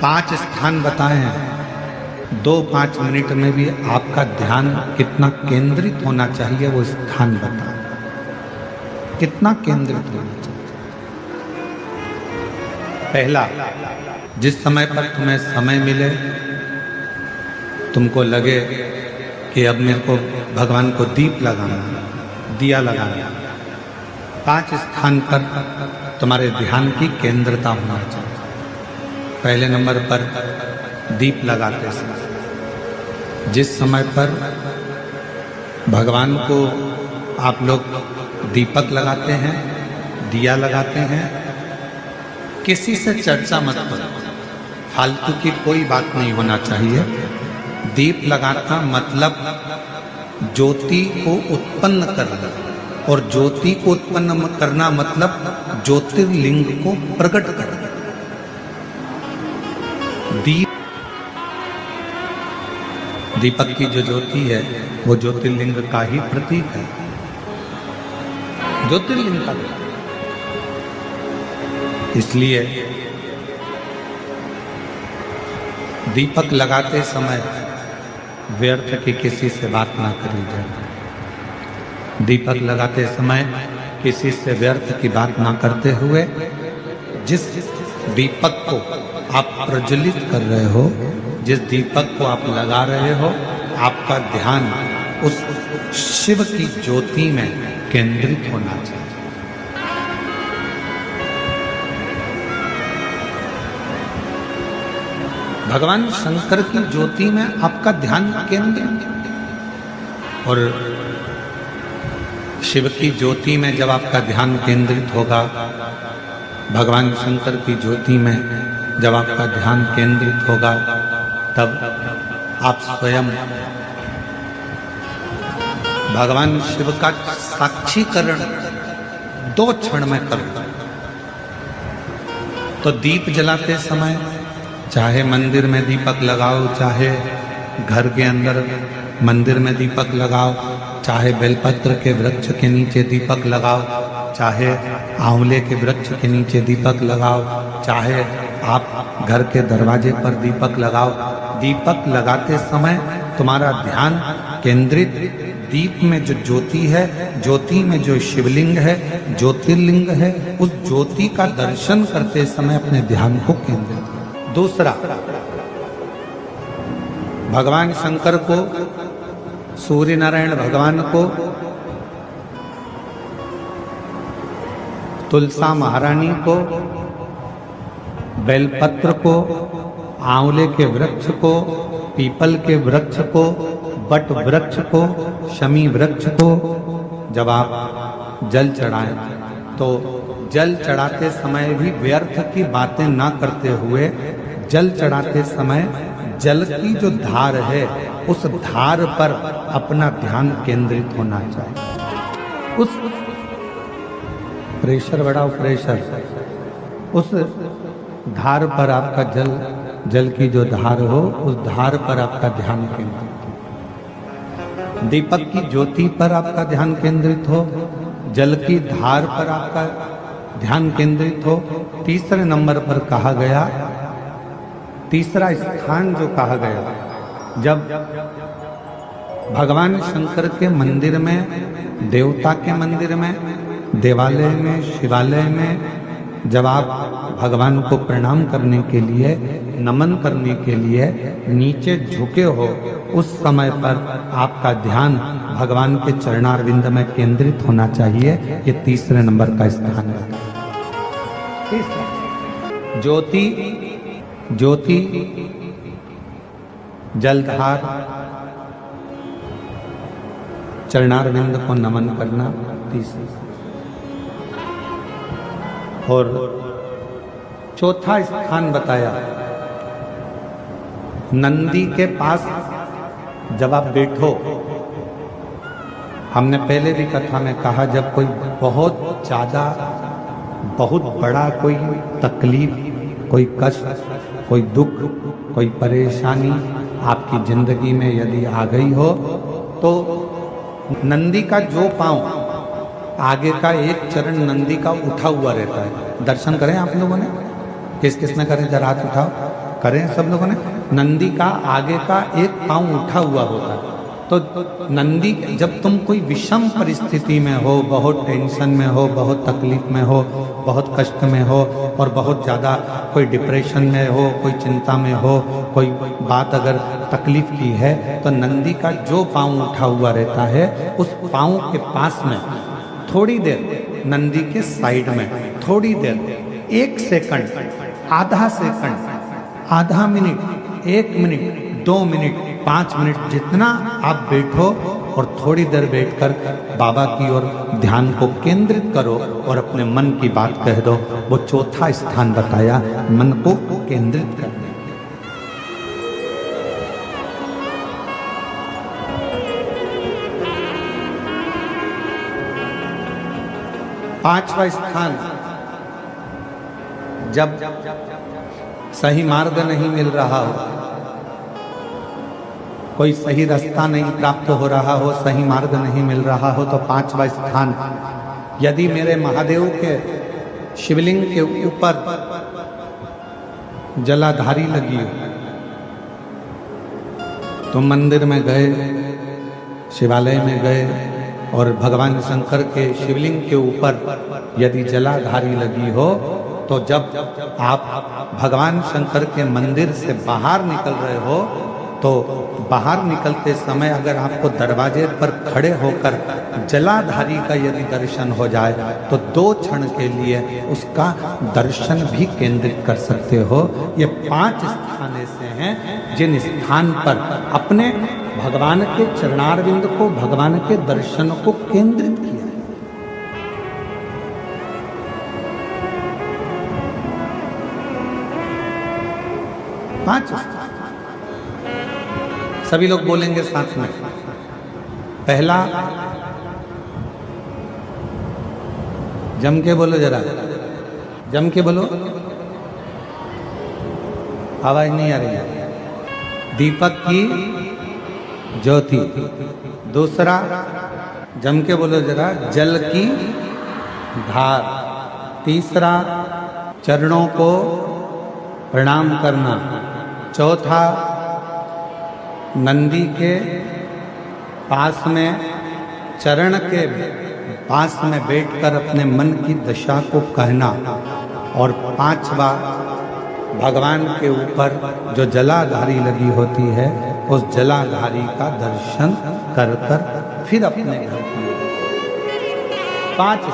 5 स्थान बताए हैं। 2-5 मिनट में भी आपका ध्यान कितना केंद्रित होना चाहिए वो स्थान बताए, कितना केंद्रित होना चाहिए। पहला, जिस समय पर तुम्हें समय मिले, तुमको लगे कि अब मेरे को भगवान को दीप लगाना, दिया लगाना, 5 स्थान पर तुम्हारे ध्यान की केंद्रता होना चाहिए। पहले नंबर पर दीप लगाते समय, जिस समय पर भगवान को आप लोग दीपक लगाते हैं, दिया लगाते हैं, किसी से चर्चा मत करो, फालतू की कोई बात नहीं होना चाहिए। दीप लगाना मतलब ज्योति को उत्पन्न करना, और ज्योति को उत्पन्न करना मतलब ज्योतिर्लिंग को प्रकट करना। दीपक की जो ज्योति है वो ज्योतिर्लिंग का ही प्रतीक है, ज्योतिर्लिंग का। इसलिए दीपक लगाते समय व्यर्थ की किसी से बात ना करी जाए। दीपक लगाते समय किसी से व्यर्थ की बात ना करते हुए, जिस दीपक को आप प्रज्वलित कर रहे हो, जिस दीपक को आप लगा रहे हो, आपका ध्यान उस शिव की ज्योति में केंद्रित होना चाहिए। भगवान शंकर की ज्योति में आपका ध्यान केंद्रित, और शिव की ज्योति में जब आपका ध्यान केंद्रित होगा, भगवान शंकर की ज्योति में जब आपका ध्यान केंद्रित होगा, तब आप स्वयं भगवान शिव का साक्षीकरण 2 क्षण में करो। तो दीप जलाते समय चाहे मंदिर में दीपक लगाओ, चाहे घर के अंदर मंदिर में दीपक लगाओ, चाहे बेलपत्र के वृक्ष के नीचे दीपक लगाओ, चाहे आंवले के वृक्ष के नीचे दीपक लगाओ, चाहे आप घर के दरवाजे पर दीपक लगाओ। दीपक लगाते समय तुम्हारा ध्यान केंद्रित दीप में जो ज्योति है, ज्योति में जो शिवलिंग है, ज्योतिर्लिंग है, उस ज्योति का दर्शन करते समय अपने ध्यान को केंद्रित। दूसरा, भगवान शंकर को, सूर्य नारायण भगवान को, तुलसा महारानी को, बेलपत्र को, आंवले के वृक्ष को, पीपल के वृक्ष को, बट वृक्ष को, शमी वृक्ष को जब आप जल चढ़ाएं, तो जल चढ़ाते समय भी व्यर्थ की बातें ना करते हुए, जल चढ़ाते समय जल की जो धार है उस धार पर अपना ध्यान केंद्रित होना चाहिए। उस प्रेशर बढ़ाओ, प्रेशर, उस धार पर आपका जल की जो धार हो, उस धार पर आपका ध्यान केंद्रित हो। दीपक की ज्योति पर आपका ध्यान केंद्रित हो, जल की धार पर आपका ध्यान केंद्रित हो। तीसरे नंबर पर कहा गया, तीसरा स्थान जो कहा गया, जब भगवान शंकर के मंदिर में, देवता के मंदिर में, देवालय में, शिवालय में जब आप भगवान को प्रणाम करने के लिए, नमन करने के लिए नीचे झुके हो, उस समय पर आपका ध्यान भगवान के चरणारविंद में केंद्रित होना चाहिए। ये तीसरे नंबर का स्थान है। ज्योति, ज्योति, जलधार, चरणारविंद को नमन करना, तीसरा। और चौथा स्थान बताया, नंदी के पास जब आप बैठो, हमने पहले भी कथा में कहा, जब कोई बहुत ज्यादा, बहुत बड़ा कोई तकलीफ, कोई कष्ट, कोई दुख, कोई परेशानी आपकी जिंदगी में यदि आ गई हो, तो नंदी का जो पांव, आगे का एक चरण नंदी का उठा हुआ रहता है। दर्शन करें आप लोगों ने, किस किस ने करें, जरा हाथ उठाओ। करें सब लोगों ने। नंदी का आगे का एक पांव उठा हुआ होता है। तो नंदी, जब तुम कोई विषम परिस्थिति में हो, बहुत टेंशन में हो, बहुत तकलीफ में हो, बहुत कष्ट में हो और बहुत ज़्यादा कोई डिप्रेशन में हो, कोई चिंता में हो, कोई बात अगर तकलीफ की है, तो नंदी का जो पांव उठा हुआ रहता है उस पांव के पास में थोड़ी देर, नंदी के साइड में थोड़ी देर, 1 सेकंड, आधा सेकंड, आधा मिनट, 1 मिनट, 2 मिनट, 5 मिनट, जितना आप बैठो और थोड़ी देर बैठकर बाबा की ओर ध्यान को केंद्रित करो और अपने मन की बात कह दो। वो चौथा स्थान बताया मन को केंद्रित करने। पांचवा स्थान, जब सही मार्ग नहीं मिल रहा हो, कोई सही रास्ता नहीं प्राप्त हो रहा हो, सही मार्ग नहीं मिल रहा हो, तो पांचवा स्थान, यदि मेरे महादेव के शिवलिंग के ऊपर जलाधारी लगी हो, तो मंदिर में गए, शिवालय में गए और भगवान शंकर के शिवलिंग के ऊपर यदि जलाधारी लगी हो, तो जब आप भगवान शंकर के मंदिर से बाहर निकल रहे हो, तो बाहर निकलते समय अगर आपको दरवाजे पर खड़े होकर जलाधारी का यदि दर्शन हो जाए, तो 2 क्षण के लिए उसका दर्शन भी केंद्रित कर सकते हो। ये 5 स्थान ऐसे हैं जिन स्थान पर अपने भगवान के चरणारविंद को, भगवान के दर्शन को केंद्रित किया है। पांच सभी लोग बोलेंगे साथ में। पहला, जम के बोलो जरा, जम के बोलो, आवाज नहीं आ रही है। दीपक की ज्योति। दूसरा, जम के बोलो जरा, जल की धार। तीसरा, चरणों को प्रणाम करना। चौथा, नंदी के पास में, चरण के पास में बैठकर अपने मन की दशा को कहना। और 5वां, भगवान के ऊपर जो जलाधारी लगी होती है, उस जलाधारी का दर्शन कर कर फिर अपने घर की 5